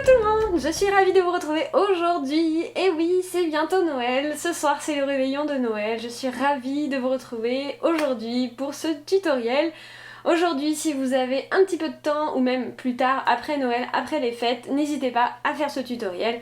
tout le monde, je suis ravie de vous retrouver aujourd'hui. Et oui, c'est bientôt Noël, ce soir c'est le réveillon de Noël. Je suis ravie de vous retrouver aujourd'hui pour ce tutoriel. Aujourd'hui, si vous avez un petit peu de temps ou même plus tard, après Noël, après les fêtes, n'hésitez pas à faire ce tutoriel.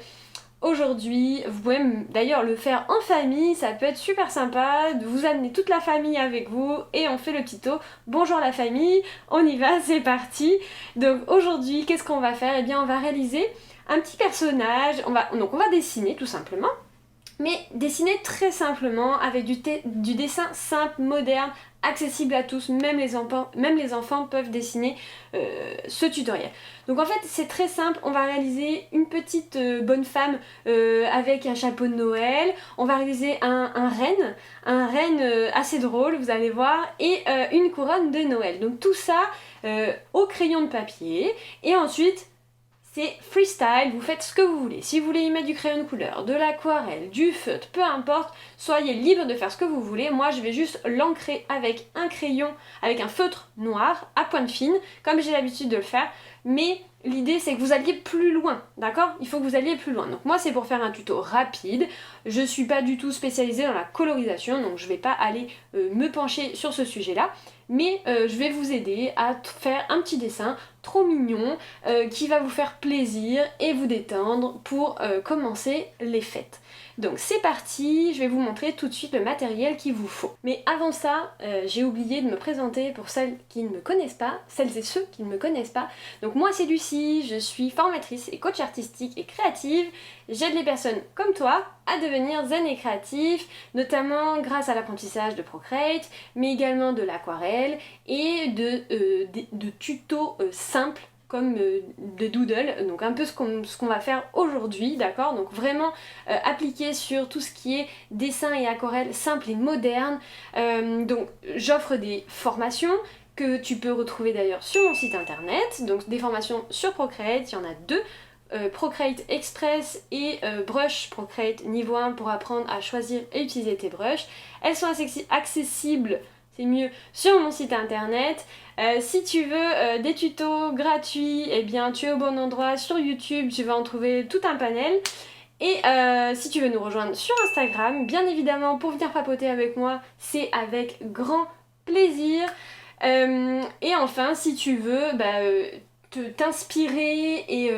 Aujourd'hui, vous pouvez d'ailleurs le faire en famille, ça peut être super sympa, de vous amener toute la famille avec vous et on fait le tuto. Bonjour la famille, on y va, c'est parti. Donc aujourd'hui, qu'est-ce qu'on va faire? Eh bien on va réaliser un petit personnage, on va dessiner tout simplement. Mais dessiner très simplement avec du dessin simple, moderne, accessible à tous, même les enfants peuvent dessiner ce tutoriel. Donc en fait c'est très simple, on va réaliser une petite bonne femme avec un chapeau de Noël, on va réaliser un renne assez drôle, vous allez voir, et une couronne de Noël. Donc tout ça au crayon de papier, et ensuite c'est freestyle, vous faites ce que vous voulez. Si vous voulez y mettre du crayon de couleur, de l'aquarelle, du feutre, peu importe, soyez libre de faire ce que vous voulez. Moi, je vais juste l'ancrer avec un crayon, avec un feutre noir à pointe fine, comme j'ai l'habitude de le faire. Mais l'idée, c'est que vous alliez plus loin, d'accord? Il faut que vous alliez plus loin. Donc moi, c'est pour faire un tuto rapide. Je ne suis pas du tout spécialisée dans la colorisation, donc je ne vais pas aller me pencher sur ce sujet-là. Mais je vais vous aider à faire un petit dessin trop mignon qui va vous faire plaisir et vous détendre pour commencer les fêtes. Donc c'est parti, je vais vous montrer tout de suite le matériel qu'il vous faut. Mais avant ça, j'ai oublié de me présenter pour celles qui ne me connaissent pas, celles et ceux qui ne me connaissent pas. Donc moi c'est Lucie, je suis formatrice et coach artistique et créative. J'aide les personnes comme toi à devenir zen et créatifs, notamment grâce à l'apprentissage de Procreate, mais également de l'aquarelle et de tutos simples comme de doodle, donc un peu ce qu'on va faire aujourd'hui, d'accord? Donc vraiment appliqué sur tout ce qui est dessin et aquarelle simple et moderne. Donc j'offre des formations que tu peux retrouver d'ailleurs sur mon site internet, donc des formations sur Procreate, il y en a deux. Procreate Express et Brush Procreate niveau 1 pour apprendre à choisir et utiliser tes brushes. Elles sont accessibles, c'est mieux, sur mon site internet. Si tu veux des tutos gratuits, eh bien tu es au bon endroit sur YouTube, tu vas en trouver tout un panel. Et si tu veux nous rejoindre sur Instagram, bien évidemment pour venir papoter avec moi, c'est avec grand plaisir. Et enfin, si tu veux t'inspirer et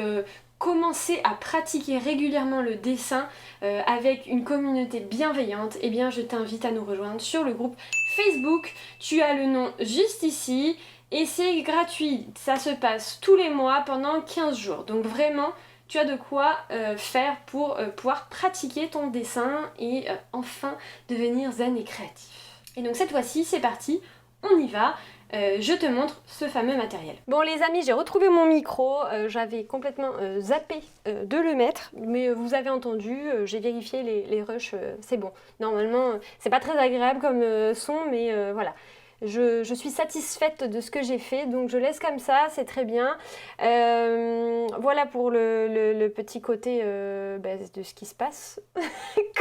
commencer à pratiquer régulièrement le dessin avec une communauté bienveillante, eh bien je t'invite à nous rejoindre sur le groupe Facebook. Tu as le nom juste ici et c'est gratuit. Ça se passe tous les mois pendant 15 jours. Donc vraiment, tu as de quoi faire pour pouvoir pratiquer ton dessin et enfin devenir zen et créatif. Et donc cette fois-ci, c'est parti, on y va. Je te montre ce fameux matériel. Bon les amis, j'ai retrouvé mon micro, j'avais complètement zappé de le mettre, mais vous avez entendu, j'ai vérifié les rushs, c'est bon. Normalement, c'est pas très agréable comme son, mais voilà. Je suis satisfaite de ce que j'ai fait, donc je laisse comme ça, c'est très bien. Voilà pour le petit côté de ce qui se passe,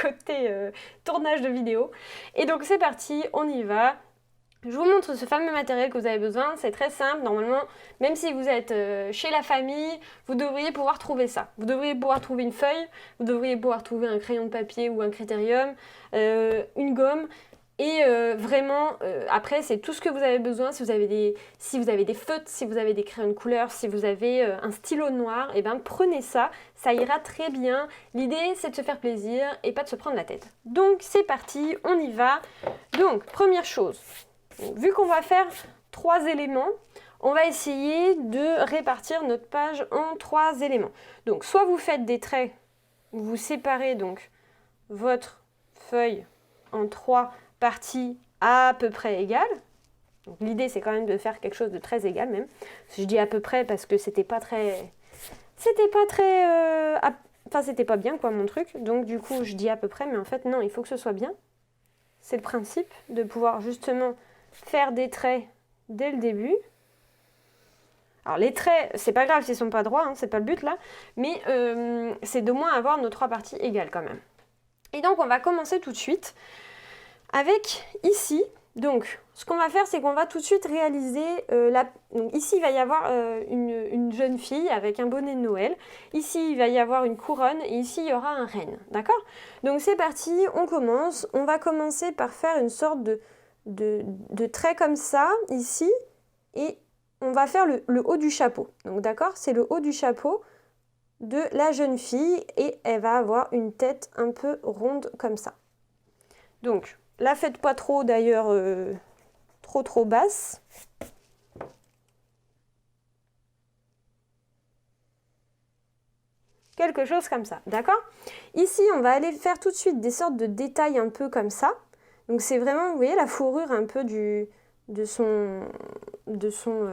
côté tournage de vidéo. Et donc c'est parti, on y va. Je vous montre ce fameux matériel que vous avez besoin, c'est très simple, normalement, même si vous êtes chez la famille, vous devriez pouvoir trouver ça. Vous devriez pouvoir trouver une feuille, vous devriez pouvoir trouver un crayon de papier ou un critérium, une gomme, et vraiment, après, c'est tout ce que vous avez besoin. Si vous avez des feutres, si vous avez des crayons de couleur, si vous avez un stylo noir, et bien prenez ça, ça ira très bien. L'idée, c'est de se faire plaisir et pas de se prendre la tête. Donc, c'est parti, on y va. Donc, première chose. Vu qu'on va faire 3 éléments, on va essayer de répartir notre page en 3 éléments. Donc, soit vous faites des traits, vous séparez donc votre feuille en 3 parties à peu près égales. Donc, l'idée, c'est quand même de faire quelque chose de très égal même. Je dis à peu près parce que c'était pas bien quoi mon truc. Donc, du coup, je dis à peu près, mais en fait, non, il faut que ce soit bien. C'est le principe de pouvoir justement faire des traits dès le début. Alors les traits, c'est pas grave s'ils sont pas droits, hein, c'est pas le but là, mais c'est d'au moins avoir nos 3 parties égales quand même. Et donc on va commencer tout de suite avec ici, donc ce qu'on va faire, c'est qu'on va tout de suite réaliser donc ici, il va y avoir une jeune fille avec un bonnet de Noël. Ici, il va y avoir une couronne et ici, il y aura un renne. D'accord? Donc, c'est parti, on commence. On va commencer par faire une sorte de trait comme ça, ici. Et on va faire le haut du chapeau. Donc, d'accord? C'est le haut du chapeau de la jeune fille et elle va avoir une tête un peu ronde comme ça. Donc, la faites pas trop d'ailleurs... trop basse. Quelque chose comme ça, d'accord? Ici, on va aller faire tout de suite des sortes de détails un peu comme ça. Donc c'est vraiment, vous voyez, la fourrure un peu de son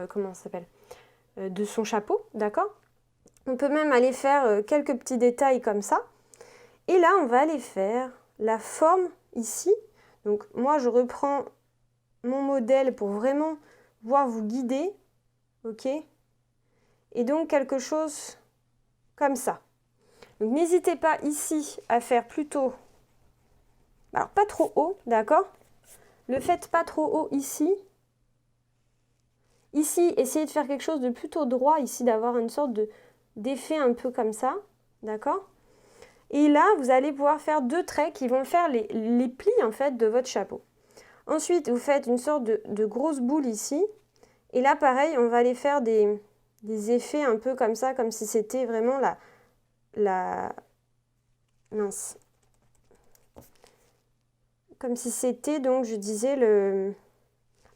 comment ça s'appelle? De son chapeau, d'accord? On peut même aller faire quelques petits détails comme ça. Et là, on va aller faire la forme ici. Donc moi, je reprends mon modèle pour vraiment pouvoir vous guider, ok? Et donc quelque chose comme ça. Donc n'hésitez pas ici à faire plutôt, alors pas trop haut, d'accord? Le faites pas trop haut ici. Ici, essayez de faire quelque chose de plutôt droit, ici d'avoir une sorte d'effet un peu comme ça, d'accord? Et là, vous allez pouvoir faire deux traits qui vont faire les plis en fait de votre chapeau. Ensuite, vous faites une sorte de grosse boule ici. Et là, pareil, on va aller faire des effets un peu comme ça, comme si c'était vraiment mince. Comme si c'était, donc, je disais,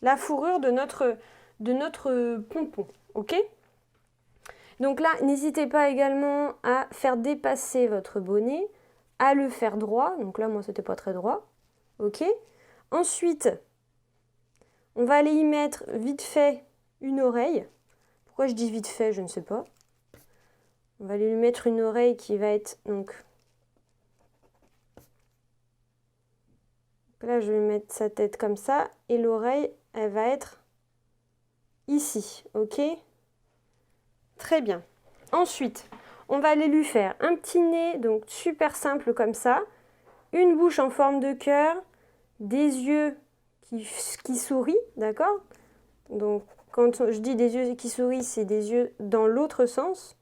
la fourrure de notre pompon, ok? Donc là, n'hésitez pas également à faire dépasser votre bonnet, à le faire droit. Donc là, moi, c'était pas très droit, ok? Ensuite, on va aller y mettre vite fait une oreille. Pourquoi je dis vite fait, je ne sais pas. On va aller lui mettre une oreille qui va être donc... Là, je vais mettre sa tête comme ça. Et l'oreille, elle va être ici. Ok? Très bien. Ensuite, on va aller lui faire un petit nez, donc super simple comme ça. Une bouche en forme de cœur. Des yeux qui sourient, d'accord? Donc, quand je dis des yeux qui sourient, c'est des yeux dans l'autre sens.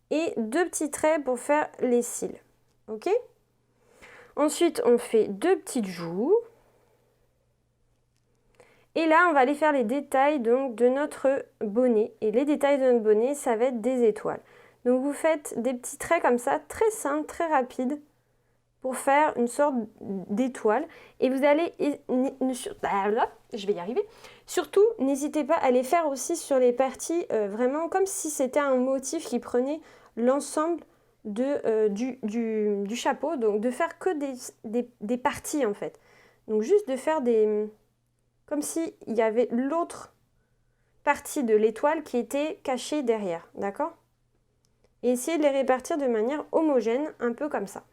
Et deux petits traits pour faire les cils. Ok? Ensuite, on fait deux petites joues. Et là, on va aller faire les détails donc, de notre bonnet. Et les détails de notre bonnet, ça va être des étoiles. Donc, vous faites des petits traits comme ça, très simples, très rapides, pour faire une sorte d'étoile. Et vous allez... Je vais y arriver. Surtout, n'hésitez pas à les faire aussi sur les parties vraiment comme si c'était un motif qui prenait l'ensemble du chapeau, donc de faire que des parties en fait. Donc juste de faire comme s'il y avait l'autre partie de l'étoile qui était cachée derrière, d'accord? Et essayer de les répartir de manière homogène, un peu comme ça.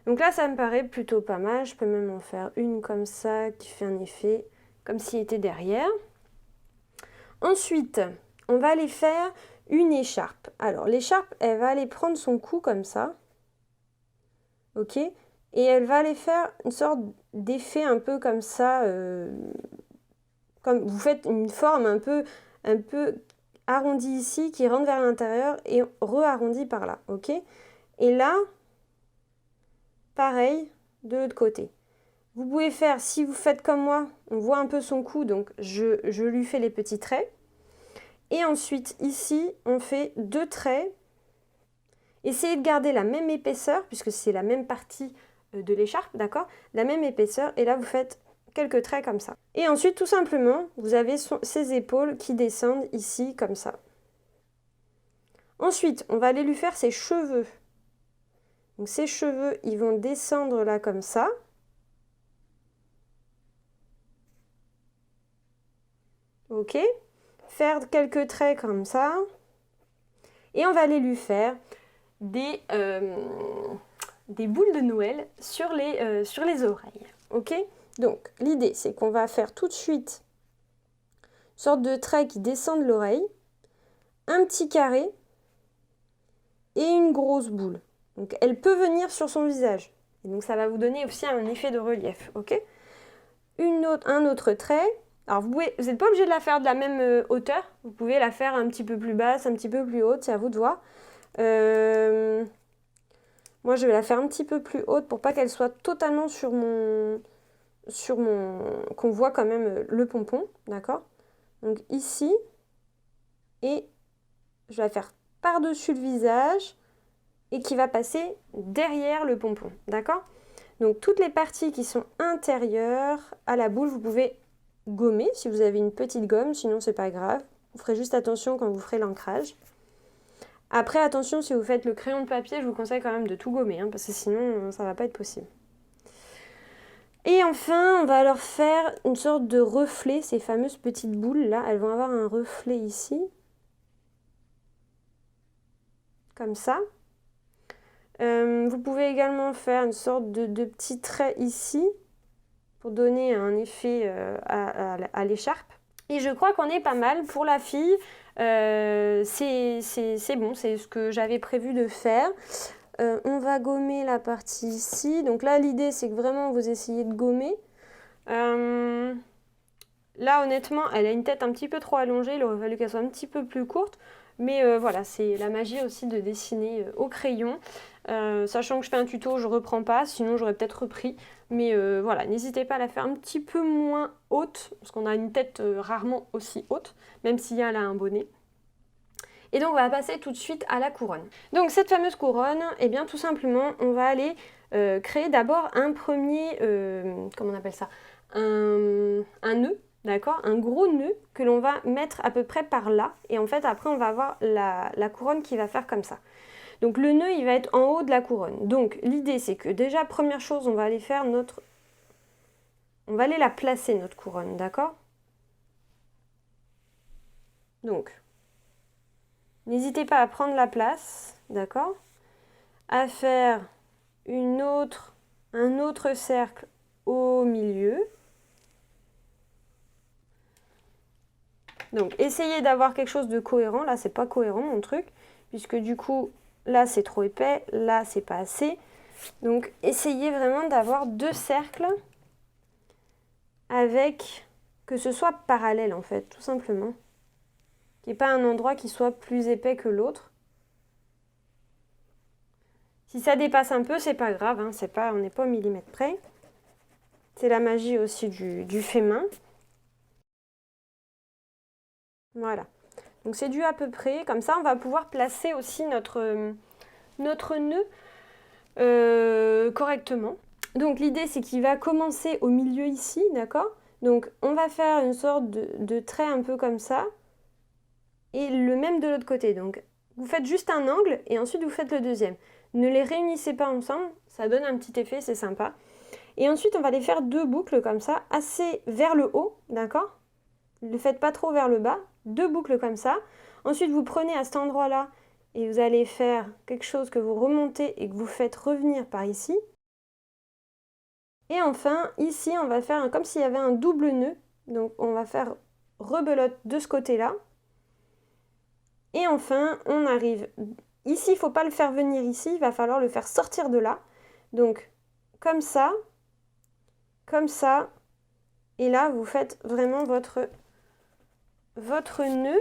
Donc là, ça me paraît plutôt pas mal. Je peux même en faire une comme ça qui fait un effet comme s'il était derrière. Ensuite, on va aller faire une écharpe. Alors, l'écharpe, elle va aller prendre son cou comme ça. Ok? Et elle va aller faire une sorte d'effet un peu comme ça. Comme vous faites une forme un peu arrondie ici qui rentre vers l'intérieur et re-arrondie par là. Ok? Et là, pareil, de l'autre côté. Vous pouvez faire, si vous faites comme moi, on voit un peu son cou, donc je lui fais les petits traits. Et ensuite, ici, on fait deux traits. Essayez de garder la même épaisseur, puisque c'est la même partie de l'écharpe, d'accord? La même épaisseur, et là, vous faites quelques traits comme ça. Et ensuite, tout simplement, vous avez ses épaules qui descendent ici, comme ça. Ensuite, on va aller lui faire ses cheveux. Donc, ses cheveux, ils vont descendre là, comme ça. Ok? Faire quelques traits comme ça. Et on va aller lui faire des boules de Noël sur les oreilles. Ok? Donc, l'idée, c'est qu'on va faire tout de suite une sorte de trait qui descend de l'oreille, un petit carré et une grosse boule. Donc, elle peut venir sur son visage. Et donc, ça va vous donner aussi un effet de relief. Ok? un autre trait. Alors vous n'êtes pas obligé de la faire de la même hauteur, vous pouvez la faire un petit peu plus basse, un petit peu plus haute, c'est à vous de voir. Moi je vais la faire un petit peu plus haute pour pas qu'elle soit totalement qu'on voit quand même le pompon, d'accord? Donc ici, et je vais la faire par-dessus le visage et qui va passer derrière le pompon, d'accord? Donc toutes les parties qui sont intérieures à la boule, vous pouvez gommer si vous avez une petite gomme, sinon c'est pas grave. Vous ferez juste attention quand vous ferez l'ancrage. Après, attention, si vous faites le crayon de papier, je vous conseille quand même de tout gommer, hein, parce que sinon ça va pas être possible. Et enfin, on va alors faire une sorte de reflet, ces fameuses petites boules là, elles vont avoir un reflet ici, comme ça. Vous pouvez également faire une sorte de petit trait ici, pour donner un effet à l'écharpe. Et je crois qu'on est pas mal pour la fille, c'est bon, c'est ce que j'avais prévu de faire. On va gommer la partie ici, donc là l'idée c'est que vraiment vous essayez de gommer. Là honnêtement elle a une tête un petit peu trop allongée, il aurait fallu qu'elle soit un petit peu plus courte, mais voilà, c'est la magie aussi de dessiner au crayon. Sachant que je fais un tuto, je reprends pas, sinon j'aurais peut-être repris, mais voilà, n'hésitez pas à la faire un petit peu moins haute, parce qu'on a une tête rarement aussi haute, même si elle a un bonnet. Et donc on va passer tout de suite à la couronne. Donc cette fameuse couronne, eh bien tout simplement, on va aller créer d'abord un premier, comment on appelle ça, un nœud, d'accord, un gros nœud que l'on va mettre à peu près par là, et en fait après on va avoir la couronne qui va faire comme ça. Donc le nœud il va être en haut de la couronne. Donc l'idée c'est que déjà première chose on va aller faire on va aller la placer notre couronne, d'accord? Donc n'hésitez pas à prendre la place, d'accord? À faire un autre cercle au milieu. Donc essayez d'avoir quelque chose de cohérent. Là c'est pas cohérent mon truc, puisque du coup là c'est trop épais, là c'est pas assez. Donc essayez vraiment d'avoir deux cercles avec que ce soit parallèle en fait, tout simplement. Qu'il n'y ait pas un endroit qui soit plus épais que l'autre. Si ça dépasse un peu, c'est pas grave, hein, on n'est pas au millimètre près. C'est la magie aussi du fait main. Voilà. Donc c'est dû à peu près. Comme ça, on va pouvoir placer aussi notre nœud correctement. Donc l'idée, c'est qu'il va commencer au milieu ici, d'accord? Donc on va faire une sorte de trait un peu comme ça. Et le même de l'autre côté. Donc vous faites juste un angle et ensuite vous faites le deuxième. Ne les réunissez pas ensemble, ça donne un petit effet, c'est sympa. Et ensuite on va les faire deux boucles comme ça, assez vers le haut, d'accord? Ne le faites pas trop vers le bas, deux boucles comme ça. Ensuite vous prenez à cet endroit-là et vous allez faire quelque chose que vous remontez et que vous faites revenir par ici. Et enfin ici on va faire comme s'il y avait un double nœud. Donc on va faire rebelote de ce côté-là. Et enfin, on arrive ici, il ne faut pas le faire venir ici, il va falloir le faire sortir de là. Donc, comme ça, et là, vous faites vraiment votre nœud,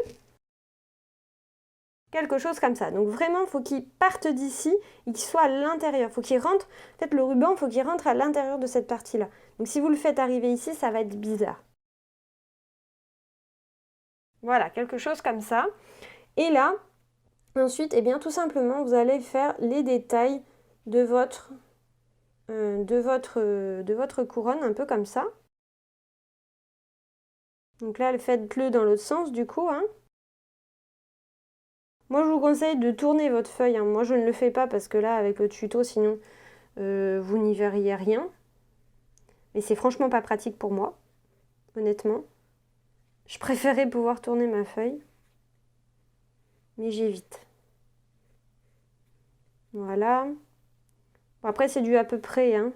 quelque chose comme ça. Donc vraiment, il faut qu'il parte d'ici et qu'il soit à l'intérieur. Il faut qu'il rentre, en fait, le ruban, il faut qu'il rentre à l'intérieur de cette partie-là. Donc si vous le faites arriver ici, ça va être bizarre. Voilà, quelque chose comme ça. Et là, ensuite, eh bien, tout simplement, vous allez faire les détails de votre couronne, un peu comme ça. Donc là, faites-le dans l'autre sens, du coup. Hein. Moi, je vous conseille de tourner votre feuille. Hein. Moi, je ne le fais pas parce que là, avec le tuto, sinon, vous n'y verriez rien. Mais c'est franchement pas pratique pour moi, honnêtement. Je préférais pouvoir tourner ma feuille. Mais j'évite. Voilà. Bon, après, c'est dû à peu près. Hein.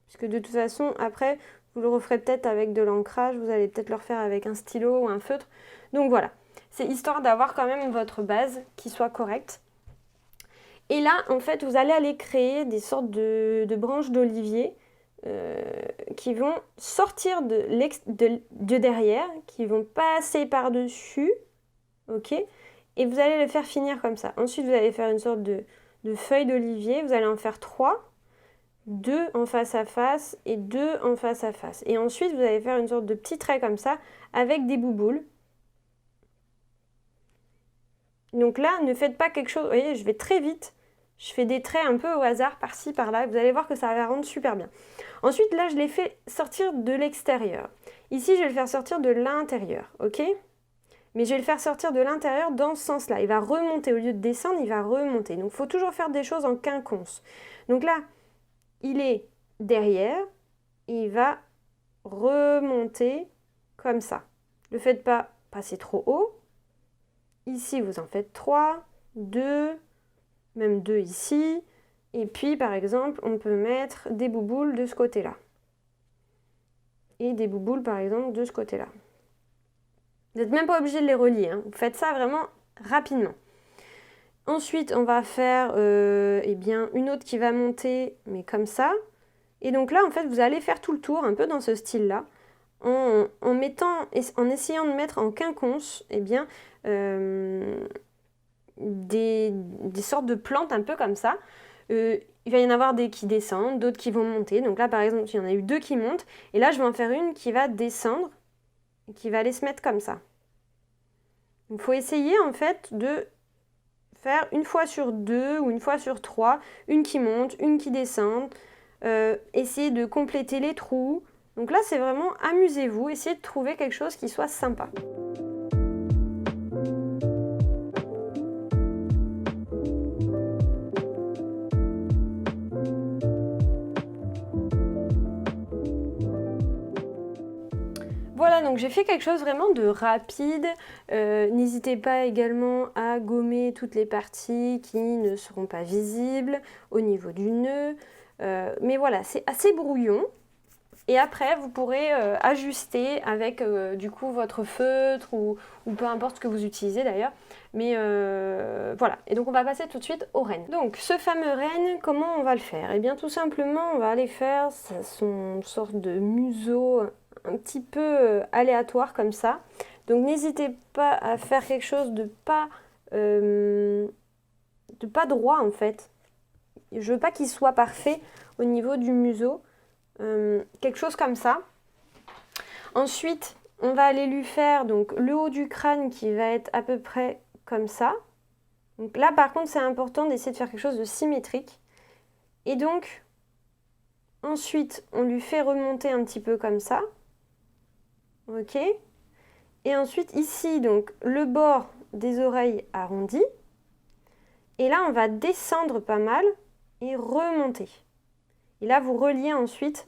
Parce que de toute façon, après, vous le referez peut-être avec de l'ancrage. Vous allez peut-être le refaire avec un stylo ou un feutre. Donc voilà. C'est histoire d'avoir quand même votre base qui soit correcte. Et là, en fait, vous allez aller créer des sortes de branches d'olivier qui vont sortir de derrière, qui vont passer par-dessus, ok? Et vous allez le faire finir comme ça. Ensuite, vous allez faire une sorte de feuille d'olivier, vous allez en faire 3, 2 en face à face et 2 en face à face. Et ensuite, vous allez faire une sorte de petit trait comme ça, avec des bouboules. Donc là, ne faites pas quelque chose, vous voyez, je vais très vite. Je fais des traits un peu au hasard, par-ci, par-là. Vous allez voir que ça va rendre super bien. Ensuite, là, je l'ai fait sortir de l'extérieur. Ici, je vais le faire sortir de l'intérieur, ok? Mais je vais le faire sortir de l'intérieur dans ce sens-là. Il va remonter. Au lieu de descendre, il va remonter. Donc, il faut toujours faire des choses en quinconce. Donc là, il est derrière. Il va remonter comme ça. Ne faites pas passer trop haut. Ici, vous en faites 3, 2, même 2 ici. Et puis, par exemple, on peut mettre des bouboules de ce côté-là. Et des bouboules, par exemple, de ce côté-là. Vous n'êtes même pas obligé de les relier, hein. Vous faites ça vraiment rapidement. Ensuite, on va faire eh bien, une autre qui va monter, mais comme ça. Et donc là, en fait, vous allez faire tout le tour, un peu dans ce style-là, en essayant de mettre en quinconce, eh bien, des sortes de plantes un peu comme ça. Il va y en avoir des qui descendent, d'autres qui vont monter. Donc là, par exemple, il y en a eu 2 qui montent. Et là, je vais en faire une qui va descendre et qui va aller se mettre comme ça. Il faut essayer, en fait, de faire une fois sur 2 ou une fois sur 3, une qui monte, une qui descend. Essayez de compléter les trous. Donc là, c'est vraiment amusez-vous. Essayez de trouver quelque chose qui soit sympa. Voilà, donc j'ai fait quelque chose vraiment de rapide. N'hésitez pas également à gommer toutes les parties qui ne seront pas visibles au niveau du nœud. Mais voilà, c'est assez brouillon. Et après, vous pourrez ajuster avec du coup votre feutre ou peu importe ce que vous utilisez d'ailleurs. Mais voilà, et donc on va passer tout de suite au renne. Donc ce fameux renne, comment on va le faire? Eh bien tout simplement, on va aller faire son sorte de museau un petit peu aléatoire comme ça. Donc n'hésitez pas à faire quelque chose de pas droit en fait. Je veux pas qu'il soit parfait au niveau du museau. Quelque chose comme ça. Ensuite, on va aller lui faire donc le haut du crâne qui va être à peu près comme ça. Donc là, par contre, c'est important d'essayer de faire quelque chose de symétrique. Et donc, ensuite, on lui fait remonter un petit peu comme ça. Ok. Et ensuite, ici, donc, le bord des oreilles arrondies. Et là, on va descendre pas mal et remonter. Et là, vous reliez ensuite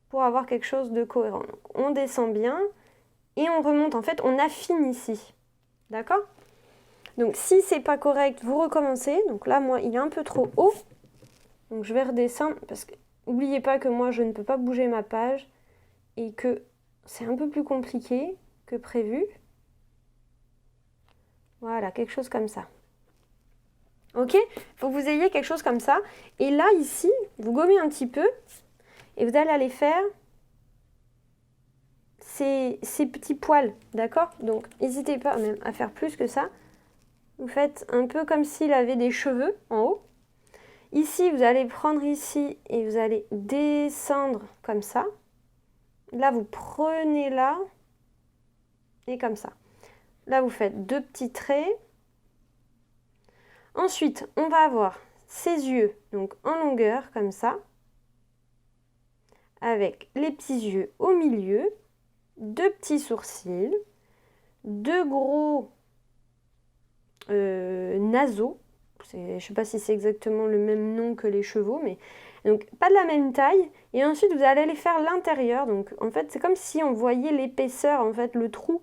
pour avoir quelque chose de cohérent. Donc, on descend bien et on remonte. En fait, on affine ici. D'accord? Donc, si c'est pas correct, vous recommencez. Donc là, moi, il est un peu trop haut. Donc, je vais redescendre parce que n'oubliez pas que moi, je ne peux pas bouger ma page et que c'est un peu plus compliqué que prévu. Voilà, quelque chose comme ça. Ok? Il faut que vous ayez quelque chose comme ça. Et là, ici, vous gommez un petit peu et vous allez aller faire ces petits poils, d'accord? Donc, n'hésitez pas même à faire plus que ça. Vous faites un peu comme s'il avait des cheveux en haut. Ici, vous allez prendre ici et vous allez descendre comme ça. Là, vous prenez là et comme ça. Là, vous faites 2 petits traits. Ensuite, on va avoir ses yeux, donc en longueur, comme ça, avec les petits yeux au milieu, 2 petits sourcils, 2 gros naseaux. Je ne sais pas si c'est exactement le même nom que les chevaux, mais donc pas de la même taille. Et ensuite, vous allez aller faire l'intérieur. Donc en fait, c'est comme si on voyait l'épaisseur, en fait, le trou.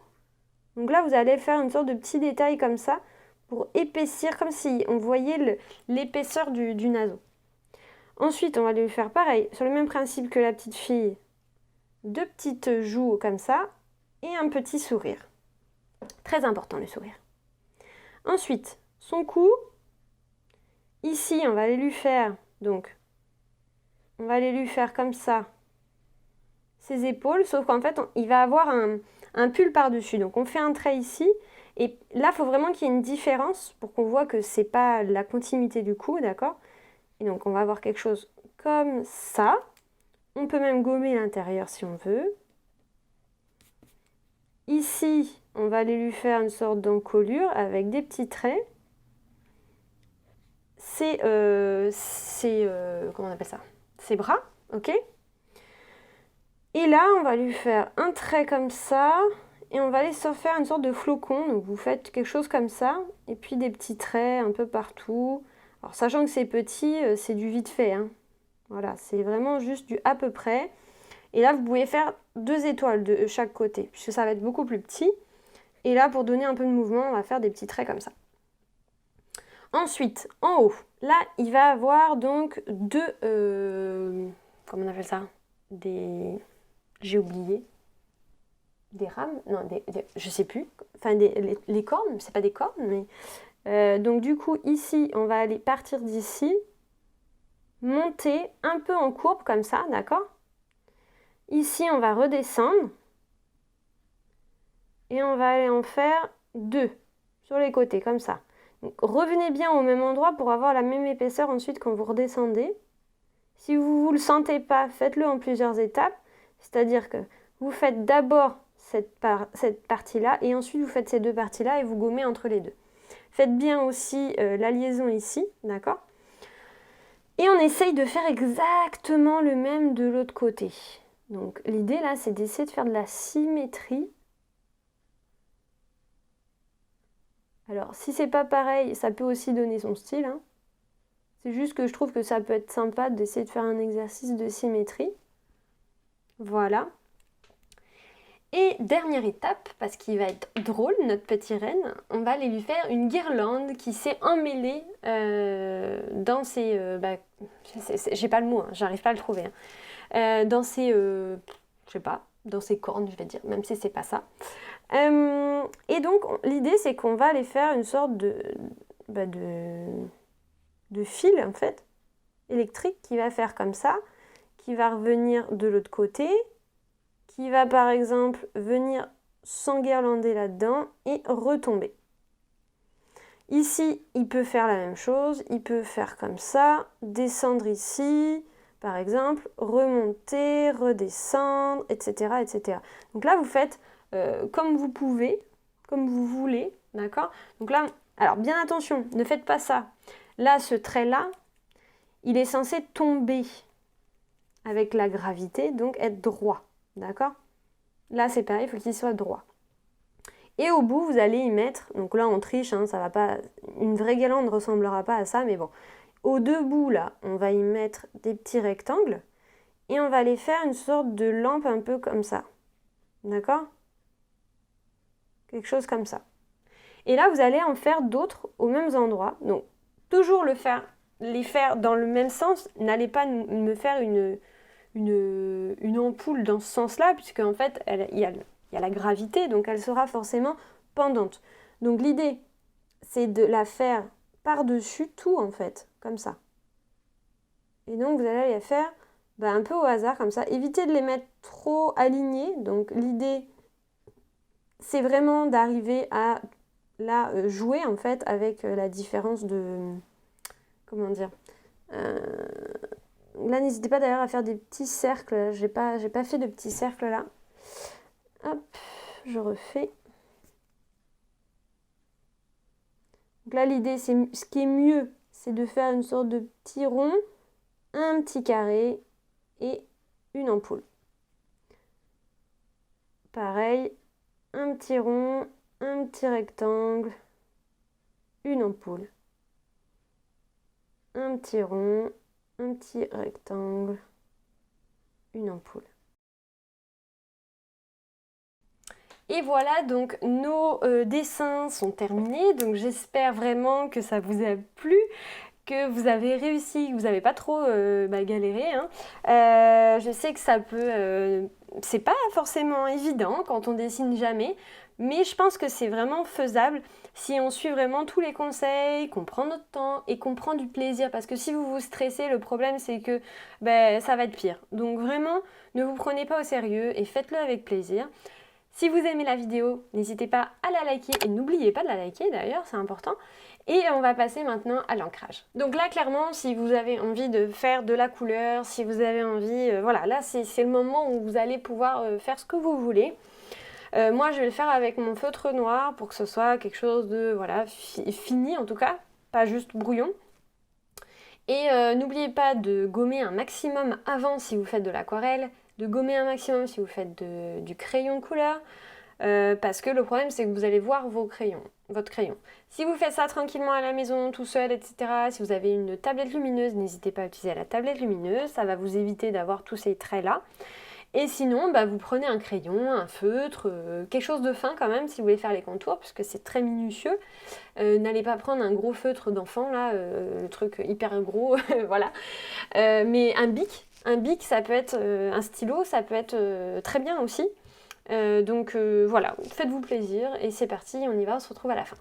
Donc là, vous allez faire une sorte de petit détail comme ça pour épaissir, comme si on voyait l'épaisseur du naseau. Ensuite, on va lui faire pareil, sur le même principe que la petite fille. 2 petites joues comme ça et un petit sourire. Très important le sourire. Ensuite, son cou. Ici, on va aller lui faire donc on va aller lui faire comme ça ses épaules, sauf qu'en fait, il va avoir un pull par-dessus. Donc on fait un trait ici, et là, il faut vraiment qu'il y ait une différence pour qu'on voit que c'est pas la continuité du cou, d'accord? Et donc on va avoir quelque chose comme ça. On peut même gommer l'intérieur si on veut. Ici, on va aller lui faire une sorte d'encolure avec des petits traits. Comment on appelle ça? Ses bras, ok? Et là, on va lui faire un trait comme ça, et on va aller se faire une sorte de flocon. Donc vous faites quelque chose comme ça, et puis des petits traits un peu partout. Alors sachant que c'est petit, c'est du vite fait, hein. Voilà, c'est vraiment juste du à peu près. Et là, vous pouvez faire 2 étoiles de chaque côté, puisque ça va être beaucoup plus petit. Et là, pour donner un peu de mouvement, on va faire des petits traits comme ça. Ensuite, en haut, là, il va avoir donc comment on appelle ça? J'ai oublié. Des rames? Non, je sais plus. Enfin, les cornes, c'est pas des cornes, mais... donc du coup, ici, on va aller partir d'ici, monter un peu en courbe comme ça, d'accord? Ici, on va redescendre. Et on va aller en faire 2 sur les côtés, comme ça. Donc, revenez bien au même endroit pour avoir la même épaisseur ensuite quand vous redescendez. Si vous ne le sentez pas, faites-le en plusieurs étapes. C'est-à-dire que vous faites d'abord cette partie-là et ensuite vous faites ces 2 parties-là et vous gommez entre les 2. Faites bien aussi la liaison ici, d'accord? Et on essaye de faire exactement le même de l'autre côté. Donc l'idée là, c'est d'essayer de faire de la symétrie. Alors, si c'est pas pareil, ça peut aussi donner son style, hein. C'est juste que je trouve que ça peut être sympa d'essayer de faire un exercice de symétrie. Voilà. Et dernière étape, parce qu'il va être drôle, notre petit renne, on va aller lui faire une guirlande qui s'est emmêlée dans ses... j'ai pas le mot, hein, j'arrive pas à le trouver. Hein. Dans ses... je sais pas, dans ses cornes, je vais dire, même si c'est pas ça. Et donc, l'idée, c'est qu'on va aller faire une sorte de fil, en fait, électrique, qui va faire comme ça, qui va revenir de l'autre côté, qui va, par exemple, venir s'enguirlander là-dedans et retomber. Ici, il peut faire la même chose, il peut faire comme ça, descendre ici, par exemple, remonter, redescendre, etc., etc. Donc là, vous faites... comme vous pouvez, comme vous voulez, d'accord? Donc là, alors bien attention, ne faites pas ça. Là, ce trait-là, il est censé tomber avec la gravité, donc être droit, d'accord? Là, c'est pareil, il faut qu'il soit droit. Et au bout, vous allez y mettre, donc là, on triche, hein, ça va pas, une vraie guirlande ne ressemblera pas à ça, mais bon. Aux 2 bouts, là, on va y mettre des petits rectangles, et on va aller faire une sorte de lampe un peu comme ça, d'accord? Quelque chose comme ça. Et là, vous allez en faire d'autres aux mêmes endroits. Donc, toujours les faire dans le même sens. N'allez pas me faire une ampoule dans ce sens-là, puisque en fait, il y a la gravité, donc elle sera forcément pendante. Donc, l'idée, c'est de la faire par-dessus tout, en fait, comme ça. Et donc, vous allez les faire un peu au hasard, comme ça. Évitez de les mettre trop alignés. Donc, l'idée... c'est vraiment d'arriver à jouer en fait avec la différence de... Comment dire là, n'hésitez pas d'ailleurs à faire des petits cercles. J'ai pas fait de petits cercles là. Hop, je refais. Donc là, l'idée, ce qui est mieux, c'est de faire une sorte de petit rond, un petit carré et une ampoule. Pareil. Un petit rond, un petit rectangle, une ampoule. Un petit rond, un petit rectangle, une ampoule. Et voilà, donc nos dessins sont terminés. Donc j'espère vraiment que ça vous a plu, que vous avez réussi, que vous n'avez pas trop galéré. Hein. Je sais que ça peut... c'est pas forcément évident quand on dessine jamais, Mais je pense que c'est vraiment faisable si on suit vraiment tous les conseils, qu'on prend notre temps et qu'on prend du plaisir. Parce que si vous vous stressez, le problème c'est que ça va être pire. Donc vraiment, ne vous prenez pas au sérieux et faites-le avec plaisir. Si vous aimez la vidéo, n'hésitez pas à la liker et n'oubliez pas de la liker d'ailleurs, c'est important. Et on va passer maintenant à l'ancrage. Donc là, clairement, si vous avez envie de faire de la couleur, si vous avez envie, voilà, là c'est le moment où vous allez pouvoir faire ce que vous voulez. Moi, je vais le faire avec mon feutre noir pour que ce soit quelque chose de voilà, fini en tout cas, pas juste brouillon. Et n'oubliez pas de gommer un maximum avant si vous faites de l'aquarelle, de gommer un maximum si vous faites du crayon de couleur, parce que le problème c'est que vous allez voir votre crayon. Si vous faites ça tranquillement à la maison, tout seul, etc., si vous avez une tablette lumineuse, n'hésitez pas à utiliser la tablette lumineuse, ça va vous éviter d'avoir tous ces traits-là. Et sinon, vous prenez un crayon, un feutre, quelque chose de fin quand même si vous voulez faire les contours, puisque c'est très minutieux. N'allez pas prendre un gros feutre d'enfant, là, le truc hyper gros, voilà. Mais un bic, ça peut être un stylo, ça peut être très bien aussi. Donc voilà, faites-vous plaisir et c'est parti, on y va, on se retrouve à la fin.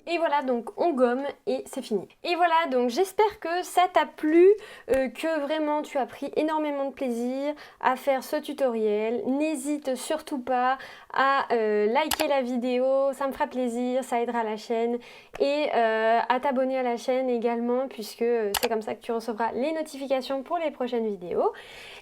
Et voilà, donc on gomme et c'est fini. Et voilà, donc j'espère que ça t'a plu, que vraiment tu as pris énormément de plaisir à faire ce tutoriel. N'hésite surtout pas à liker la vidéo, ça me fera plaisir, ça aidera la chaîne. Et à t'abonner à la chaîne également, puisque c'est comme ça que tu recevras les notifications pour les prochaines vidéos.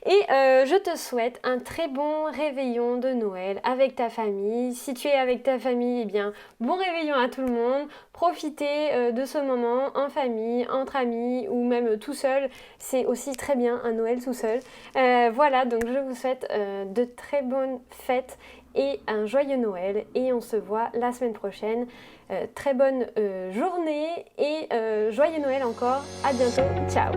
Et je te souhaite un très bon réveillon de Noël avec ta famille. Si tu es avec ta famille, eh bien bon réveillon à tout le monde. Profitez de ce moment en famille, entre amis ou même tout seul. C'est aussi très bien un Noël tout seul. Voilà, donc je vous souhaite de très bonnes fêtes et un joyeux Noël. Et on se voit la semaine prochaine. Très bonne journée et joyeux Noël encore. À bientôt. Ciao.